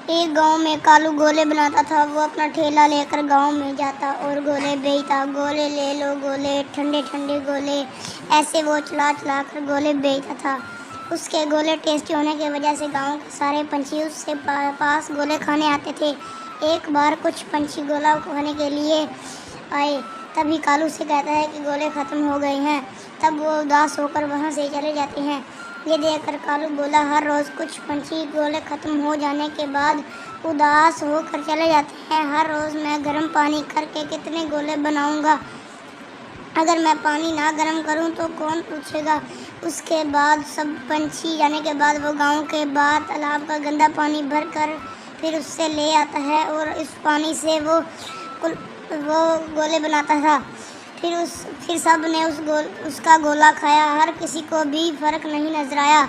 एक गांव में कालू गोले बनाता था। वो अपना ठेला लेकर गांव में जाता और गोले बेचता। गोले ले लो गोले, ठंडे ठंडे गोले, ऐसे वो चला चला कर गोले बेचता था। उसके गोले टेस्टी होने की वजह से गांव के सारे पंछी उससे पास गोले खाने आते थे। एक बार कुछ पंछी गोला खाने के लिए आए। तभी कालू से कहता है कि गोले ख़त्म हो गए हैं। तब वो उदास होकर वहाँ से चले जाते हैं। ये देखकर कालू बोला, हर रोज़ कुछ पंछी गोले ख़त्म हो जाने के बाद उदास होकर चले जाते हैं। हर रोज़ मैं गर्म पानी करके कितने गोले बनाऊंगा। अगर मैं पानी ना गर्म करूं तो कौन पूछेगा। उसके बाद सब पंछी जाने के बाद वो गांव के बाहर तालाब का गंदा पानी भर कर फिर उससे ले आता है और इस पानी से वो गोले बनाता था। फिर सब ने उसका गोला खाया। हर किसी को भी फ़र्क नहीं नजर आया।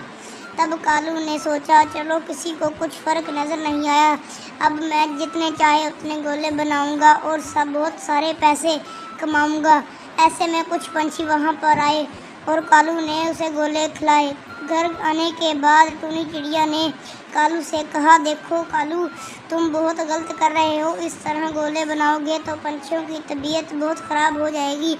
तब कालू ने सोचा, चलो किसी को कुछ फ़र्क नज़र नहीं आया, अब मैं जितने चाहे उतने गोले बनाऊंगा और सब बहुत सारे पैसे कमाऊंगा। ऐसे में कुछ पंछी वहाँ पर आए और कालू ने उसे गोले खिलाए। घर आने के बाद टूनी चिड़िया ने कालू से कहा, देखो कालू, तुम बहुत गलत कर रहे हो। इस तरह गोले बनाओगे तो पंछियों की तबीयत बहुत ख़राब हो जाएगी।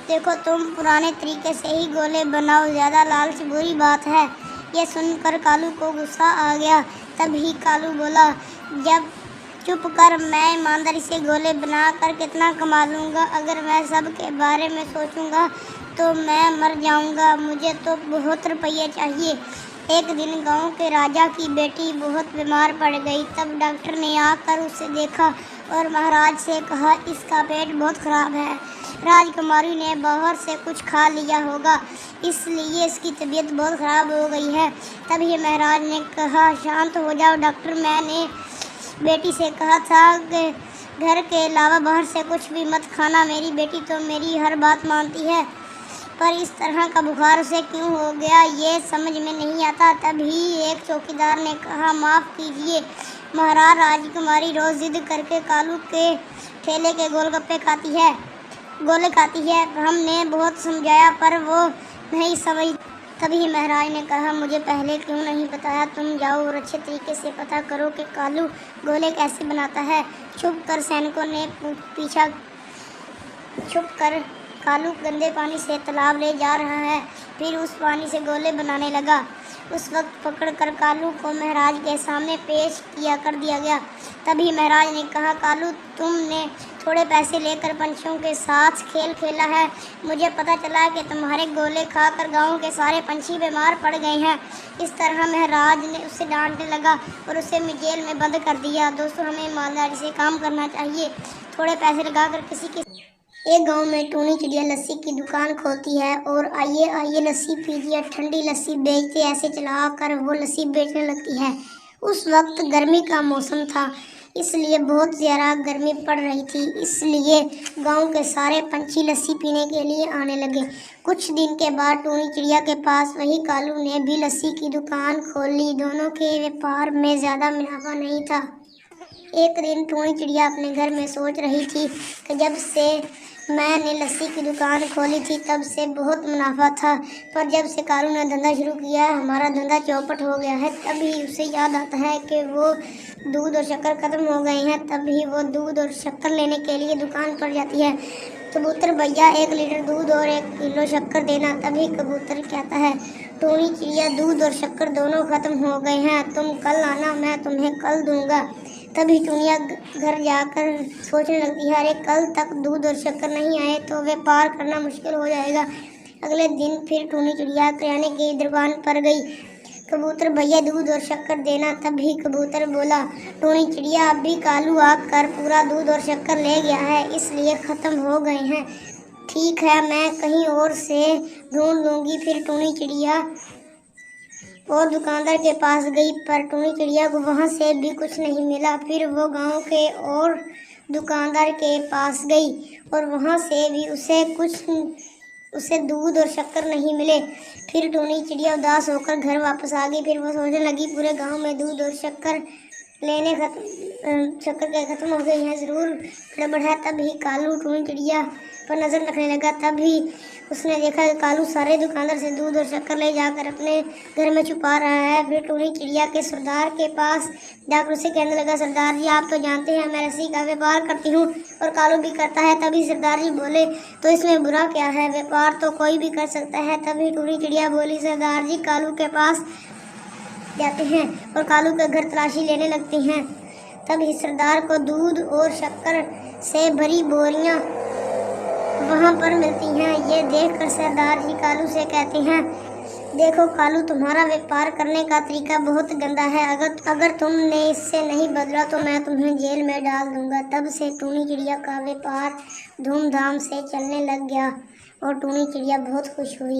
देखो, तुम पुराने तरीके से ही गोले बनाओ, ज़्यादा लालच बुरी बात है। यह सुनकर कालू को गुस्सा आ गया। तभी कालू बोला, जब चुप कर, मैं ईमानदारी से गोले बनाकर कितना कमा लूँगा। अगर मैं सब के बारे में सोचूंगा तो मैं मर जाऊंगा। मुझे तो बहुत रुपये चाहिए। एक दिन गांव के राजा की बेटी बहुत बीमार पड़ गई। तब डॉक्टर ने आकर उसे देखा और महाराज से कहा, इसका पेट बहुत ख़राब है। राजकुमारी ने बाहर से कुछ खा लिया होगा, इसलिए इसकी तबीयत बहुत ख़राब हो गई है। तभी महाराज ने कहा, शांत हो जाओ डॉक्टर, मैंने बेटी से कहा था कि घर के अलावा बाहर से कुछ भी मत खाना। मेरी बेटी तो मेरी हर बात मानती है, पर इस तरह का बुखार उसे क्यों हो गया ये समझ में नहीं आता। तभी एक चौकीदार ने कहा, माफ़ कीजिए महाराज, राजकुमारी रोज़ जिद करके कालू के ठेले के गोलगप्पे गोले खाती है। हमने बहुत समझाया पर वो नहीं समझ। तभी महाराज ने कहा, मुझे पहले क्यों नहीं बताया। तुम जाओ और अच्छे तरीके से पता करो कि कालू गोले कैसे बनाता है। छुप कर सैनिकों ने पीछा छुप कर कालू गंदे पानी से तालाब ले जा रहा है, फिर उस पानी से गोले बनाने लगा। उस वक्त पकड़कर कालू को महाराज के सामने पेश कर दिया गया। तभी महाराज ने कहा, कालू, तुमने थोड़े पैसे लेकर पंछियों के साथ खेल खेला है। मुझे पता चला कि तुम्हारे गोले खाकर गांव के सारे पंछी बीमार पड़ गए हैं। इस तरह महाराज ने उसे डांटने लगा और उसे जेल में बंद कर दिया। दोस्तों, हमें ईमानदारी से काम करना चाहिए। थोड़े पैसे लगाकर किसी के एक गांव में टूनी चिड़िया लस्सी की दुकान खोलती है और आइए आइए लस्सी पीजिए, ठंडी लस्सी बेचते, ऐसे चलाकर वो लस्सी बेचने लगती है। उस वक्त गर्मी का मौसम था, इसलिए बहुत ज़्यादा गर्मी पड़ रही थी। इसलिए गांव के सारे पंछी लस्सी पीने के लिए आने लगे। कुछ दिन के बाद टूनी चिड़िया के पास वही कालू ने भी लस्सी की दुकान खोल ली। दोनों के व्यापार में ज़्यादा मुनाफा नहीं था। एक दिन टूनी चिड़िया अपने घर में सोच रही थी कि जब से मैंने लस्सी की दुकान खोली थी तब से बहुत मुनाफा था, पर जब से कालू ने धंधा शुरू किया है हमारा धंधा चौपट हो गया है। तभी उसे याद आता है कि वो दूध और शक्कर ख़त्म हो गए हैं। तभी वो दूध और शक्कर लेने के लिए दुकान पर जाती है। कबूतर भैया, 1 लीटर दूध और 1 किलो शक्कर देना। तभी कबूतर कहता है, टूनी चिड़िया, दूध और शक्कर दोनों ख़त्म हो गए हैं, तुम कल आना, मैं तुम्हें कल दूंगा। तभी टूनिया घर जाकर सोचने लगती है, अरे कल तक दूध और शक्कर नहीं आए तो व्यापार करना मुश्किल हो जाएगा। अगले दिन फिर टूनी चिड़िया किराने की दुकान पर गई। कबूतर भैया, दूध और शक्कर देना। तभी कबूतर बोला, टूनी चिड़िया, अभी कालू आकर पूरा दूध और शक्कर ले गया है, इसलिए ख़त्म हो गए हैं। ठीक है, मैं कहीं और से ढूंढ लूँगी। फिर टूनी चिड़िया और दुकानदार के पास गई, पर टूनी चिड़िया को वहाँ से भी कुछ नहीं मिला। फिर वो गांव के और दुकानदार के पास गई और वहाँ से भी उसे दूध और शक्कर नहीं मिले। फिर टूनी चिड़िया उदास होकर घर वापस आ गई। फिर वो सोचने लगी, पूरे गांव में दूध और शक्कर लेने शक्कर के खत्म हो गई हैं, ज़रूर गड़बड़ है। तभी कालू टूनी चिड़िया पर नज़र रखने लगा। तभी उसने देखा कि कालू सारे दुकानदार से दूध और शक्कर ले जाकर अपने घर में छुपा रहा है। फिर टूनी चिड़िया के सरदार के पास जाकर उसे कहने लगा, सरदार जी आप तो जानते हैं मैं रस्सी का व्यापार करती हूँ और कालू भी करता है। तभी सरदार जी बोले, तो इसमें बुरा क्या है, व्यापार तो कोई भी कर सकता है। तभी टूनी चिड़िया बोली, सरदार जी कालू के पास जाते हैं और कालू का घर तलाशी लेने लगते हैं। तभी सरदार को दूध और शक्कर से भरी बोरियां वहां पर मिलती हैं। ये देखकर सरदार जी कालू से कहते हैं, देखो कालू तुम्हारा व्यापार करने का तरीका बहुत गंदा है। अगर तुमने इससे नहीं बदला तो मैं तुम्हें जेल में डाल दूंगा। तब से टूनी चिड़िया का व्यापार धूमधाम से चलने लग गया और टूनी चिड़िया बहुत खुश हुई।